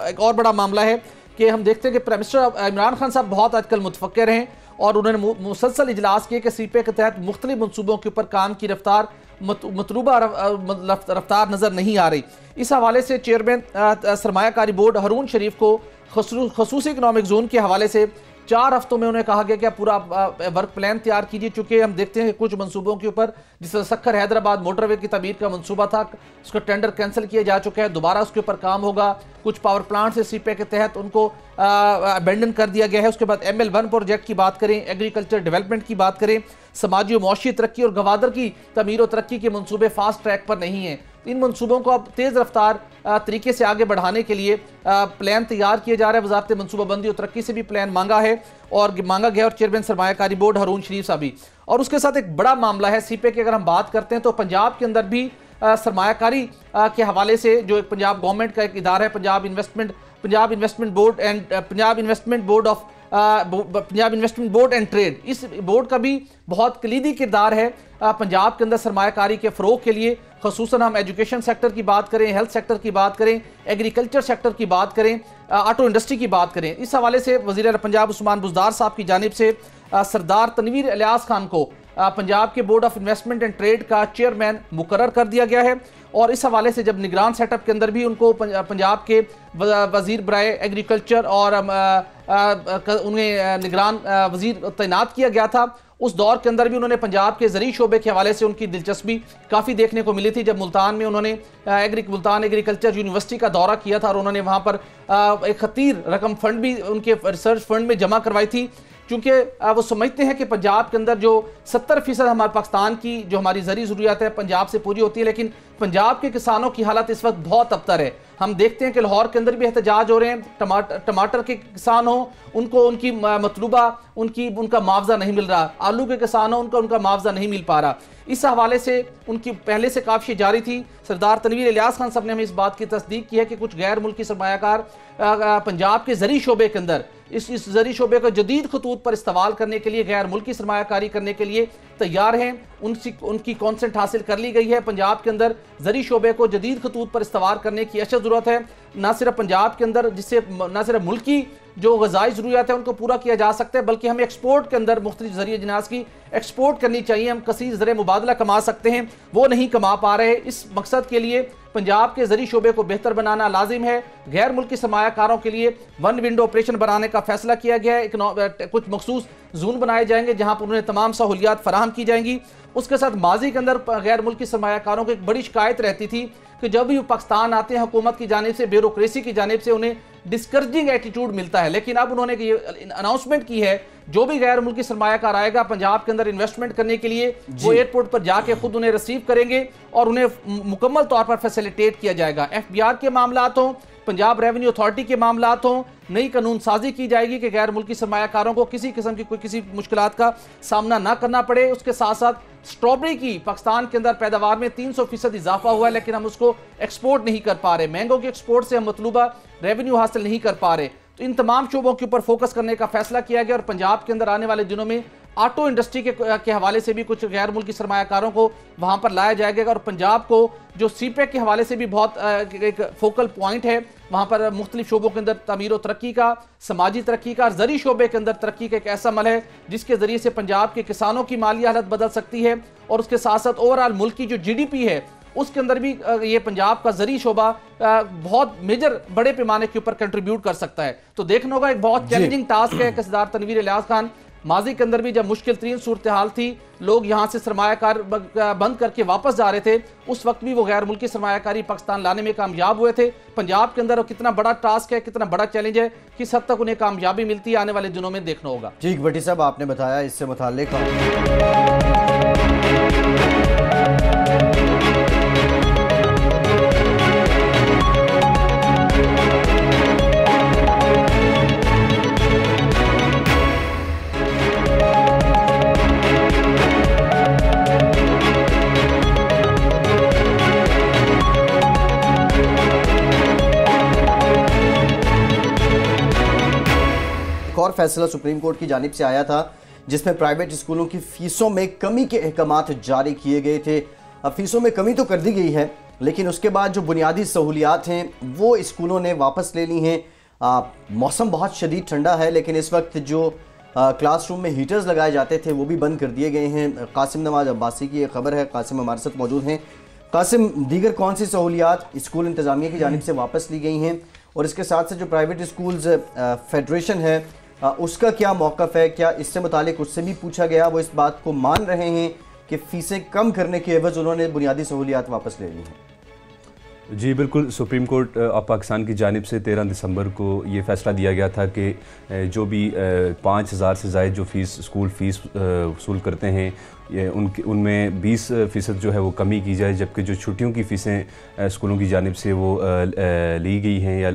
एक और बड़ा मामला है कि हम देखते हैं कि प्राइम मिनिस्टर इमरान खान साहब बहुत आजकल मुतफक्किर हैं और उन्होंने मुसलसल इजलास किए कि सीपे के तहत मुख्तलिफ मनसूबों के ऊपर काम की रफ्तार मतलूबा रफ्तार नज़र नहीं आ रही। इस हवाले से चेयरमैन सरमायाकारी बोर्ड हारून शरीफ को खसूसी इकनॉमिक जोन के हवाले से 4 हफ्तों में उन्हें कहा गया कि पूरा वर्क प्लान तैयार कीजिए, चूँकि हम देखते हैं कि कुछ मंसूबों के ऊपर जिस सखर हैदराबाद मोटरवे की तमीर का मंसूबा था, उसका टेंडर कैंसिल किया जा चुका है, दोबारा उसके ऊपर काम होगा। कुछ पावर प्लांट से सीपे के तहत उनको अबेंडन कर दिया गया है। उसके बाद ML1 प्रोजेक्ट की बात करें, एग्रीकल्चर डेवलपमेंट की बात करें, समाजी और मुआशी तरक्की और गवादर की तमीर और तरक्की के मंसूबे फास्ट ट्रैक पर नहीं हैं। इन मंसूबों को अब तेज़ रफ्तार तरीके से आगे बढ़ाने के लिए प्लान तैयार किए जा रहे हैं। वजारत मनसूबाबंदी और तरक्की से भी प्लान मांगा है और मांगा गया, और चेयरमैन सरमायाकारी बोर्ड हारून शरीफ साहब भी। और उसके साथ एक बड़ा मामला है सीपे की, अगर हम बात करते हैं तो पंजाब के अंदर भी सरमायाकारी के हवाले से जो एक पंजाब गवर्नमेंट का एक इदारा है, Punjab investment board and trade, इस बोर्ड का भी बहुत कलीदी किरदार है पंजाब के अंदर सरमायाकारी के फ़रोग के लिए। ख़ुसूसन हम एजुकेशन सेक्टर की बात करें, हेल्थ सेक्टर की बात करें, एग्रीकल्चर सेक्टर की बात करें, ऑटो इंडस्ट्री की बात करें। इस हवाले से वज़ीर पंजाब उस्मान बुज़दार साहब की जानिब से सरदार तनवीर इलियास खान को पंजाब के board of investment and trade का चेयरमैन मुकर्रर कर दिया गया है। और इस हवाले से जब निगरान सेटअप के अंदर भी उनको पंजाब के वज़ीर बराए एग्रीकल्चर और उन्हें निगरान वज़ीर तैनात किया गया था, उस दौर के अंदर भी उन्होंने पंजाब के ज़री शोबे के हवाले से उनकी दिलचस्पी काफ़ी देखने को मिली थी। जब मुल्तान में उन्होंने मुल्तान एग्रीकल्चर यूनिवर्सिटी का दौरा किया था और उन्होंने वहाँ पर एक खतीर रकम फंड भी उनके रिसर्च फंड में जमा करवाई थी, क्योंकि वो समझते हैं कि पंजाब के अंदर जो 70% हमारे पाकिस्तान की जो हमारी ज़रूरी ज़रूरियात है पंजाब से पूरी होती है, लेकिन पंजाब के किसानों की हालत इस वक्त बहुत अबतर है। हम देखते हैं कि लाहौर के अंदर भी एहतजाज हो रहे हैं, टमाटर के किसान हो उनको उनकी मतलूबा उनका मुआवजा नहीं मिल रहा, आलू के किसान हो उनका मुआवजा नहीं मिल पा रहा। इस हवाले से उनकी पहले से काफ़ी जारी थी। सरदार तनवीर इलियास खान साहब ने हमें इस बात की तस्दीक की है कि कुछ गैर मुल्की सरमायाकार पंजाब के ज़री शोबे के अंदर इस ज़री शोबे को जदीद खतूत पर इस्तेमाल करने के लिए, गैर मुल्की सरमायाकारी करने के लिए तैयार हैं। उनकी कॉन्सेंट हासिल कर ली गई है। पंजाब के अंदर ज़री शोबे को जदीद खतूत पर इस्तेमाल करने की अशद ज़रूरत है, ना सिर्फ पंजाब के अंदर, जिससे न सिर्फ मुल्की जो ग़ज़ाई ज़रूरियात है उनको पूरा किया जा सकता है, बल्कि हमें एक्सपोर्ट के अंदर मुख्तलिफ ज़रिए जिनास की एक्सपोर्ट करनी चाहिए। हम कसीर ज़रिए मुबादला कमा सकते हैं, वो नहीं कमा पा रहे। इस मकसद के लिए पंजाब के ज़री शोबे को बेहतर बनाना लाजिम है। गैर मुल्की सरमायाकारों के लिए वन विंडो ऑपरेशन बनाने का फैसला किया गया है। कुछ मखसूस जोन बनाए जाएंगे जहाँ पर उन्हें तमाम सहूलियात फराहम की जाएंगी। उसके साथ माजी के अंदर गैर मुल्की सरमायाकारों की एक बड़ी शिकायत रहती थी कि जब भी वो पाकिस्तान आते हैं हुकूमत की जानिब से, ब्यूरोक्रेसी की जानिब से उन्हें डिस्करेजिंग एटीट्यूड मिलता है। लेकिन अब उन्होंने ये अनाउंसमेंट की है, जो भी गैर मुल्की सरमायाकार आएगा पंजाब के अंदर इन्वेस्टमेंट करने के लिए, वो एयरपोर्ट पर जाके खुद उन्हें रिसीव करेंगे और उन्हें मुकम्मल तौर पर फैसिलिटेट किया जाएगा। FBR के मामलात हों, पंजाब रेवेन्यू अथॉरिटी के मामलात हों, नई कानून साजी की जाएगी कि गैर मुल्की सरमायाकारों को किसी किस्म की किसी मुश्किलात का सामना ना करना पड़े। उसके साथ साथ स्ट्रॉबेरी की पाकिस्तान के अंदर पैदावार में 300% इजाफा हुआ है, लेकिन हम उसको एक्सपोर्ट नहीं कर पा रहे। मैंगो के एक्सपोर्ट से हम मतलूबा रेवेन्यू हासिल नहीं कर पा रहे। तो इन तमाम शोबों के ऊपर फोकस करने का फैसला किया गया और पंजाब के अंदर आने वाले दिनों में ऑटो इंडस्ट्री के हवाले से भी कुछ गैर मुल्की सरमायाकारों को वहां पर लाया जाएगा। और पंजाब को जो सीपेक के हवाले से भी बहुत एक फोकल पॉइंट है, वहां पर मुख्तलिफ शोबों के अंदर तमीर और तरक्की का, समाजी तरक्की का और ज़री शोबे के अंदर तरक्की का एक ऐसा अमल है जिसके जरिए से पंजाब के किसानों की माली हालत बदल सकती है। और उसके साथ साथ ओवरऑल मुल्क की जो GDP है उसके अंदर भी ये पंजाब का ज़री शोबा बहुत मेजर बड़े पैमाने के ऊपर कंट्रीब्यूट कर सकता है। तो देखना होगा, एक बहुत चैलेंजिंग टास्क है। कसदार तनवीर इलियास खान, माजी के अंदर भी जब मुश्किल तरीन सूरत हाल थी, लोग यहाँ से सरमायाकार बंद करके वापस जा रहे थे, उस वक्त भी वो गैर मुल्की सरमायाकारी पाकिस्तान लाने में कामयाब हुए थे। पंजाब के अंदर कितना बड़ा टास्क है, कितना बड़ा चैलेंज है, किस हद तक उन्हें कामयाबी मिलती है, आने वाले दिनों में देखना होगा। ठीक भट्टी साहब, आपने बताया इससे मुताल्लिक और फैसला सुप्रीम कोर्ट की जानिब से आया था जिसमें प्राइवेट स्कूलों की फीसों में कमी के अहकामात जारी किए गए थे। अब फीसों में कमी तो कर दी गई है, लेकिन उसके बाद जो बुनियादी सहूलियात हैं वो स्कूलों ने वापस ले ली हैं। मौसम बहुत शदीद ठंडा है, लेकिन इस वक्त जो क्लासरूम में हीटर्स लगाए जाते थे वो भी बंद कर दिए गए हैं। कासिम नवाज अब्बासी की ये खबर है, कासिम हमारे साथ मौजूद हैं। कासिम, दीगर कौन सी सहूलियात स्कूल इंतजामिया की जानिब से वापस ली गई हैं, और इसके साथ साथ जो प्राइवेट स्कूल्स फेडरेशन है उसका क्या मौक़िफ़ है? क्या इससे मुतालिक उससे भी पूछा गया? वो इस बात को मान रहे हैं कि फ़ीसें कम करने के एवज़ उन्होंने बुनियादी सहूलियात वापस ले ली हैं? जी बिल्कुल, सुप्रीम कोर्ट ऑफ पाकिस्तान की जानिब से 13 दिसंबर को ये फ़ैसला दिया गया था कि जो भी 5,000 से ज़ायद जो स्कूल फ़ीस वसूल करते हैं उनमें 20% जो है वो कमी की जाए, जबकि जो छुट्टियों की फ़ीसें स्कूलों की जानिब से वो ली गई हैं या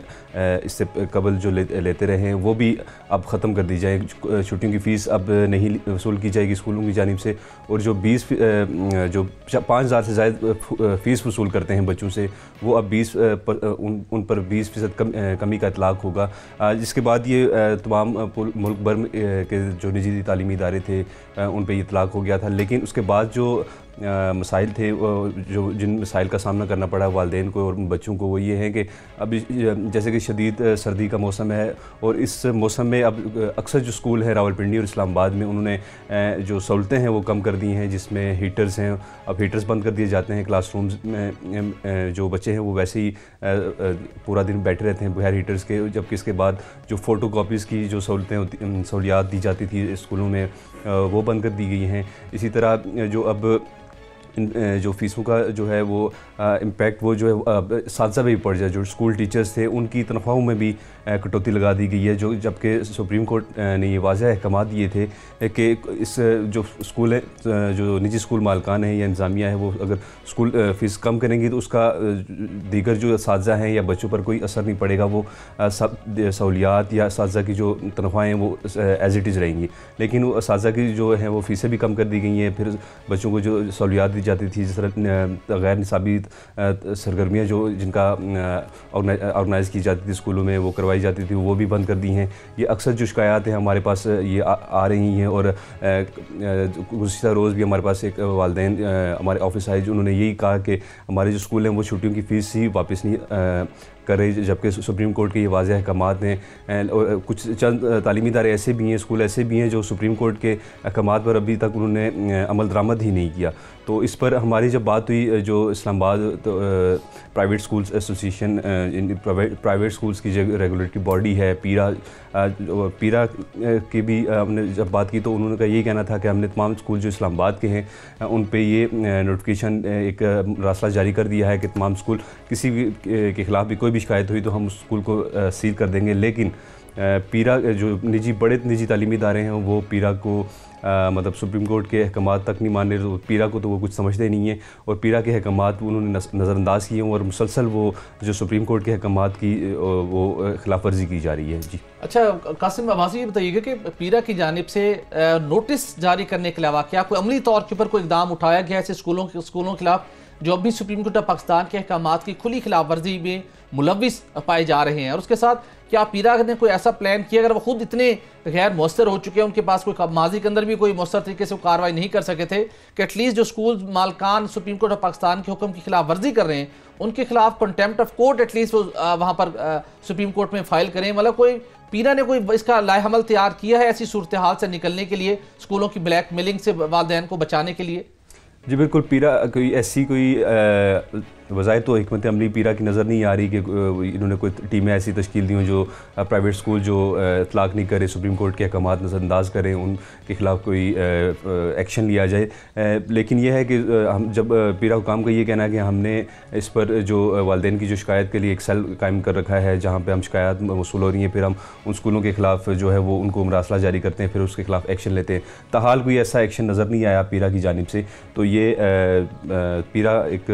इससे कबल जो लेते रहे हैं वो भी अब ख़त्म कर दी जाए। छुट्टियों की फ़ीस अब नहीं वसूल की जाएगी स्कूलों की जानिब से, और जो 5,000 से ज़ायद फ़ीस वसूल करते हैं बच्चों से वो अब उन पर 20% कमी का इतलाक़ होगा। जिसके बाद ये तमाम मुल्क भर के जो निजी तालीमी इदारे थे उन पर इतलाक़ हो गया था। लेकिन उसके बाद जो मसाइल थे, जो जिन मसाइल का सामना करना पड़ा वालिदैन को और बच्चों को, वो ये है कि अभी जैसे कि शदीद सर्दी का मौसम है और इस मौसम में अब अक्सर जो स्कूल हैं रावलपिंडी और इस्लामाबाद में उन्होंने जो सहूलतें हैं वो कम कर दी हैं, जिसमें हीटर्स हैं, अब हीटर्स बंद कर दिए जाते हैं। क्लासरूम्स में जो बच्चे हैं वो वैसे ही पूरा दिन बैठे रहते हैं बगैर हीटर्स के, जबकि इसके बाद जो फ़ोटो कापीज़ की जो सहूलियात दी जाती थी स्कूलों में वो बंद कर दी गई हैं। इसी तरह जो अब जो फ़ीसों का जो है वो इम्पैक्ट वो जो है साथसा भी पड़ जाए, जो स्कूल टीचर्स थे उनकी तनख्वाहों में भी कटौती लगा दी गई है, जो जबकि सुप्रीम कोर्ट ने ये वाज़ह अहकाम दिए थे कि इस जो स्कूल है, जो निजी स्कूल मालकान है या इंतज़ामिया है, वो अगर स्कूल फ़ीस कम करेंगी तो उसका दीगर जो असातिज़ा हैं या बच्चों पर कोई असर नहीं पड़ेगा, वो सब सहूलियात या असातिज़ा की जो तनख्वाहें वो एज़ इट इज़ रहेंगी। लेकिन वो असातिज़ा की जो है वो फ़ीसें भी कम कर दी गई हैं। फिर बच्चों को जो सहूलियात दी जाती थी, जिस तरह गैर निसाबी सरगर्मियाँ जो जिनका ऑर्गेनाइज़ की जाती थी स्कूलों में, वो करवाई जाती थी, वो भी बंद कर दी हैं। ये अक्सर जो शिकायत हैं हमारे पास ये आ रही हैं, और गुज़िश्ता रोज़ भी हमारे पास एक वालिदैन हमारे ऑफिस आए, जो उन्होंने यही कहा कि हमारे जो स्कूल हैं वो छुट्टियों की फ़ीस ही वापस नहीं कर रही, जबकि सुप्रीम कोर्ट के ये वाज़ह अहकामात हैं। कुछ चंद तालीमी इदारे ऐसे भी हैं, स्कूल ऐसे भी हैं जो सुप्रीम कोर्ट के अहकामात पर अभी तक उन्होंने अमल दरामद ही नहीं किया। तो इस पर हमारी जब बात हुई, जो Islamabad private schools association, private schools की जो रेगुलेटरी बॉडी है पीरा की भी हमने जब बात की, तो उन्होंने का यही कहना था कि हमने तमाम स्कूल जो इस्लामाबाद के हैं उन पे ये नोटिफिकेशन एक रास्ता जारी कर दिया है कि तमाम स्कूल किसी भी के ख़िलाफ़ भी कोई भी शिकायत हुई तो हम उस स्कूल को सील कर देंगे। लेकिन पीरा जो बड़े निजी तालीमी इदारे हैं वो पीरा को मतलब सुप्रीम कोर्ट के अहकामात तक नहीं मान रहे, तो पीरा को तो वो कुछ समझते नहीं है, और पीरा के अहकामात उन्होंने नज़रअंदाज किए हैं, और मुसलसल वो जो सुप्रीम कोर्ट के अहकामात की वो खिलाफ वर्जी की जा रही है। जी अच्छा कासिम अब्बासी, ये बताइएगा कि पीरा की जानिब से नोटिस जारी करने के अलावा क्या कोई अमली तौर के ऊपर कोई इकदाम उठाया गया ऐसे स्कूलों के खिलाफ जो अभी सुप्रीम कोर्ट ऑफ पाकिस्तान के अहकामात की खुली खिलाफ वर्जी में मुलविस पाए जा रहे हैं? और उसके साथ क्या पीरा ने कोई ऐसा प्लान किया, अगर वो खुद इतने गैर मौसर हो चुके हैं, उनके पास कोई माजी के अंदर भी कोई मौसर तरीके से कार्रवाई नहीं कर सके थे, कि एटलीस्ट जो स्कूल मालकान सुप्रीम कोर्ट ऑफ पाकिस्तान के हुक्म की खिलाफ वर्जी कर रहे हैं उनके खिलाफ कंटेम्प्ट ऑफ कोर्ट एटलीस्ट वो वहां पर सुप्रीम कोर्ट में फाइल करें? मतलब कोई पीरा ने कोई इसका लाएहमल तैयार किया है ऐसी सूरत हाल से निकलने के लिए, स्कूलों की ब्लैक मेलिंग से वालिदैन को बचाने के लिए? जी बिल्कुल, पीरा कोई ऐसी कोई वज़ाहिर तो हिकमत अमली पीरा की नज़र नहीं आ रही कि इन्होंने कोई टीमें ऐसी तश्कील दी हों जो प्राइवेट स्कूल जो इतलाक़ नहीं करे, सुप्रीम कोर्ट के अहकामात नज़रअंदाज करें, उनके ख़िलाफ़ कोई एक्शन लिया जाए। लेकिन यह है कि हम जब पीरा हुकाम का ये कहना है कि हमने इस पर जो वालिदैन की जो शिकायत के लिए एक सेल कायम कर रखा है जहाँ पर हम शिकायत मौसूल हो रही हैं, फिर हम उन स्कूलों के ख़िलाफ़ जो है वो उनको मरासला जारी करते हैं, फिर उसके ख़िलाफ़ एक्शन लेते हैं। ताहाल कोई ऐसा एक्शन नज़र नहीं आया पीरा की जानिब से। तो ये पीरा एक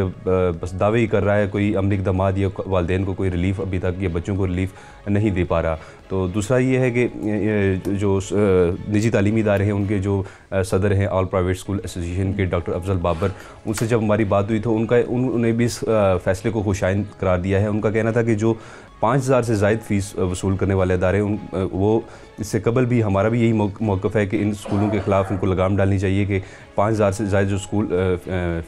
बस दावे ही कर रहा है, कोई अमली इक़दामात या वालिदैन को कोई रिलीफ अभी तक या बच्चों को रिलीफ नहीं दे पा रहा। तो दूसरा ये है कि जो निजी तालीमी इदारे हैं उनके जो सदर हैं ऑल प्राइवेट स्कूल एसोसिएशन के डॉक्टर अफजल बाबर, उनसे जब हमारी बात हुई तो उन्होंने भी इस फैसले को खुशाइंद करार दिया है। उनका कहना था कि जो 5000 से ज़ायद फ़ीस वसूल करने वाले अदारे वो इससे कबल भी हमारा भी यही मौक़िफ़ है कि इन स्कूलों के ख़िलाफ़ उनको लगाम डालनी चाहिए कि 5000 से ज़ायद जो स्कूल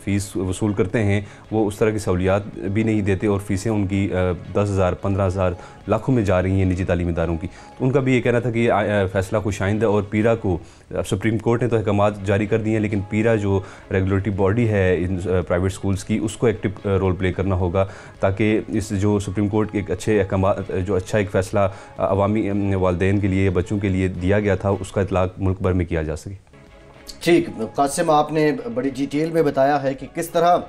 फ़ीस वसूल करते हैं वो उस तरह की सहूलियात भी नहीं देते और फ़ीसें उनकी 10,000 15,000 लाखों में जा रही हैं निजी तालीमी इदारों की। तो उनका भी ये कहना था कि ये फ़ैसला खुशाइंद है और पीरा को सुप्रीम कोर्ट ने तो अहकामात जारी कर दिए हैं, लेकिन पीरा जो रेगुलेटरी बॉडी है इन प्राइवेट स्कूल्स की उसको एक्टिव रोल प्ले करना होगा ताकि इस जो सुप्रीम कोर्ट के एक अच्छे अहकामात जो अच्छा एक फ़ैसला अवामी वालिदैन के लिए बच्चों के लिए दिया गया था उसका इतलाक़ मुल्क भर में किया जा सके। ठीक कासिम, आपने बड़ी डिटेल में बताया है कि किस तरह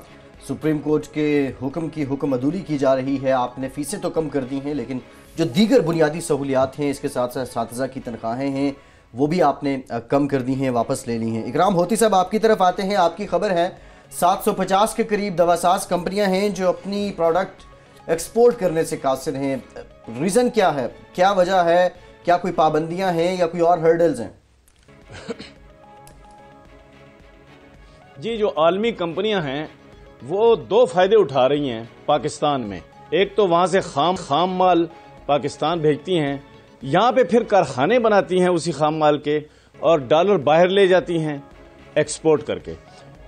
सुप्रीम कोर्ट के हुक्म की हुक्म अदूली की जा रही है। आपने फ़ीसें तो कम कर दी हैं लेकिन जो दीगर बुनियादी सहूलियात हैं, इसके साथ साथ असातिज़ा की तनख्वाहें हैं, वो भी आपने कम कर दी हैं, वापस ले ली हैं। इकराम होती साहब, आपकी तरफ आते हैं। आपकी खबर है 750 के करीब दवासाज कंपनियां हैं जो अपनी प्रोडक्ट एक्सपोर्ट करने से कासिर हैं। रीज़न क्या है, क्या वजह है, क्या कोई पाबंदियां हैं या कोई और हर्डल्स हैं? जी, जो आलमी कंपनियां हैं वो दो फायदे उठा रही हैं पाकिस्तान में। एक तो वहां से खाम माल पाकिस्तान भेजती हैं, यहां पे फिर कारखाने बनाती हैं उसी खाम माल के और डॉलर बाहर ले जाती हैं एक्सपोर्ट करके।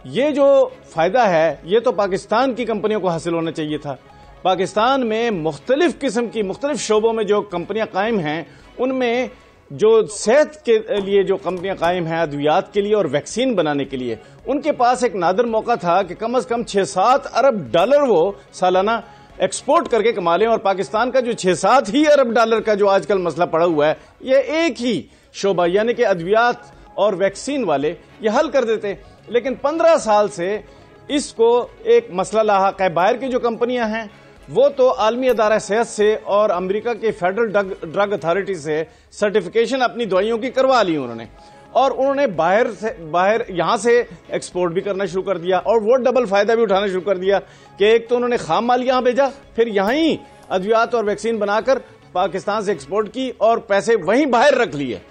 ये जो फायदा है ये तो पाकिस्तान की कंपनियों को हासिल होना चाहिए था। पाकिस्तान में मुख्तलिफ किस्म की मुख्तलिफ शोबों में जो कंपनियां कायम हैं उनमें जो सेहत के लिए जो कंपनियां कायम हैं अद्वियात के लिए और वैक्सीन बनाने के लिए, उनके पास एक नादिर मौका था कि कम से कम 6-7 अरब डॉलर वो सालाना एक्सपोर्ट करके कमा लें। और पाकिस्तान का जो 6-7 ही अरब डॉलर का जो आजकल मसला पड़ा हुआ है ये एक ही शोबा यानी कि अद्वियात और वैक्सीन वाले ये हल कर देते। लेकिन 15 साल से इसको एक मसला लाहक है। बाहर की जो कंपनियां हैं वो तो आलमी अदारा सेहत से और अमेरिका के फेडरल ड्रग अथॉरिटी से सर्टिफिकेशन अपनी दवाइयों की करवा ली उन्होंने, और उन्होंने बाहर यहां से एक्सपोर्ट भी करना शुरू कर दिया। और वो डबल फायदा भी उठाना शुरू कर दिया कि एक तो उन्होंने खाम माल यहां भेजा, फिर यहां ही अद्वियात और वैक्सीन बनाकर पाकिस्तान से एक्सपोर्ट की और पैसे वहीं बाहर रख लिए।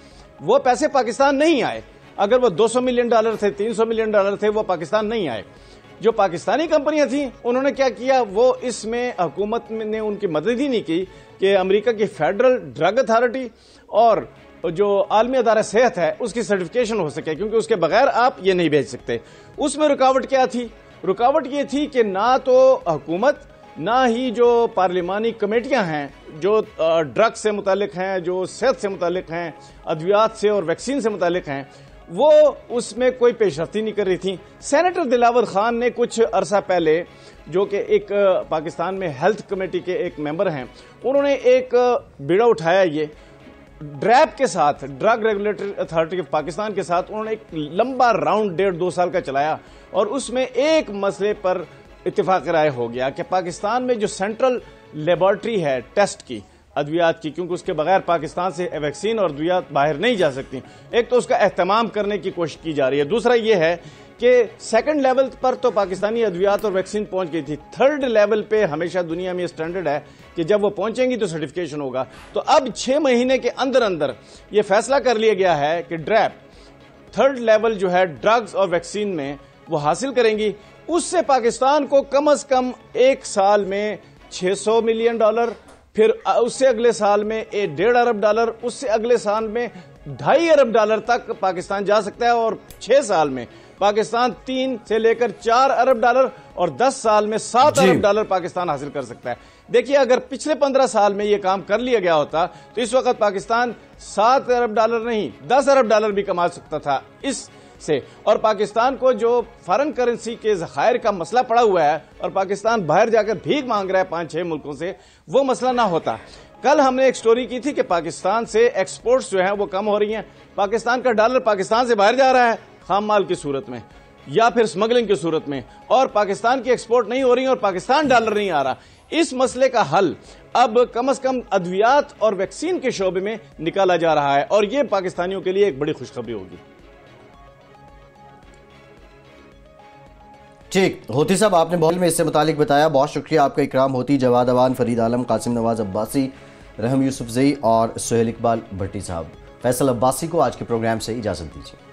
वो पैसे पाकिस्तान नहीं आए। अगर वो 200 मिलियन डॉलर थे, 300 मिलियन डॉलर थे, वो पाकिस्तान नहीं आए। जो पाकिस्तानी कंपनियां थी उन्होंने क्या किया, वो इसमें हुकूमत ने उनकी मदद ही नहीं की कि अमेरिका की फेडरल ड्रग अथॉरिटी और जो आलमी अदारा सेहत है उसकी सर्टिफिकेशन हो सके, क्योंकि उसके बगैर आप ये नहीं भेज सकते। उसमें रुकावट क्या थी? रुकावट ये थी कि ना तो हुकूमत ना ही जो पार्लिमानी कमेटियां हैं जो ड्रग से मुतालिक हैं, जो सेहत से मुतालिक हैं, अद्वियात से और वैक्सीन से मुतालिक हैं, वो उसमें कोई पेशरफ्ती नहीं कर रही थी। सेनेटर दिलावर खान ने कुछ अरसा पहले, जो कि एक पाकिस्तान में हेल्थ कमेटी के एक मेंबर हैं, उन्होंने एक बीड़ा उठाया ये ड्रैब के साथ, drug regulatory authority of Pakistan के साथ। उन्होंने एक लंबा राउंड 1.5-2 साल का चलाया और उसमें एक मसले पर इत्तेफाक राय हो गया कि पाकिस्तान में जो सेंट्रल लेबोरेटरी है टेस्ट की अद्वियात की, क्योंकि उसके बगैर पाकिस्तान से वैक्सीन और अद्वियात बाहर नहीं जा सकती, एक तो उसका एहतमाम करने की कोशिश की जा रही है। दूसरा ये है कि सेकंड लेवल पर तो पाकिस्तानी अद्वियात और वैक्सीन पहुंच गई थी, थर्ड लेवल पे हमेशा दुनिया में स्टैंडर्ड है कि जब वो पहुंचेंगी तो सर्टिफिकेशन होगा। तो अब 6 महीने के अंदर अंदर ये फैसला कर लिया गया है कि ड्रैब थर्ड लेवल जो है ड्रग्स और वैक्सीन में वो हासिल करेंगी। उससे पाकिस्तान को कम से कम एक साल में $600 मिलियन, फिर उससे अगले साल में $1.5 अरब, उससे अगले साल में $2.5 अरब तक पाकिस्तान जा सकता है, और 6 साल में पाकिस्तान 3 से लेकर $4 अरब और 10 साल में $7 अरब पाकिस्तान हासिल कर सकता है। देखिए, अगर पिछले 15 साल में यह काम कर लिया गया होता तो इस वक्त पाकिस्तान $7 अरब नहीं $10 अरब भी कमा सकता था इससे, और पाकिस्तान को जो फॉरेन करेंसी के ज़खायर का मसला पड़ा हुआ है और पाकिस्तान बाहर जाकर भीख मांग रहा है 5-6 मुल्कों से, वो मसला ना होता। कल हमने एक स्टोरी की थी कि पाकिस्तान से एक्सपोर्ट्स जो हैं वो कम हो रही हैं, पाकिस्तान का डॉलर पाकिस्तान से बाहर जा रहा है खाम माल की सूरत में या फिर स्मगलिंग की सूरत में, और पाकिस्तान की एक्सपोर्ट नहीं हो रही है और पाकिस्तान डॉलर नहीं आ रहा। इस मसले का हल अब कम से कम अद्वियात और वैक्सीन के शोबे में निकाला जा रहा है, और यह पाकिस्तानियों के लिए एक बड़ी खुशखबरी होगी। ठीक, होती साहब आपने बहुत में इससे मुतालिक बताया, बहुत शुक्रिया आपका। इकराम होती, जवाद अवान, फरीद आलम, कासिम नवाज अब्बासी, रहम यूसुफ जई और सुहेल इकबाल भट्टी साहब। फैसल अब्बासी को आज के प्रोग्राम से इजाज़त दीजिए।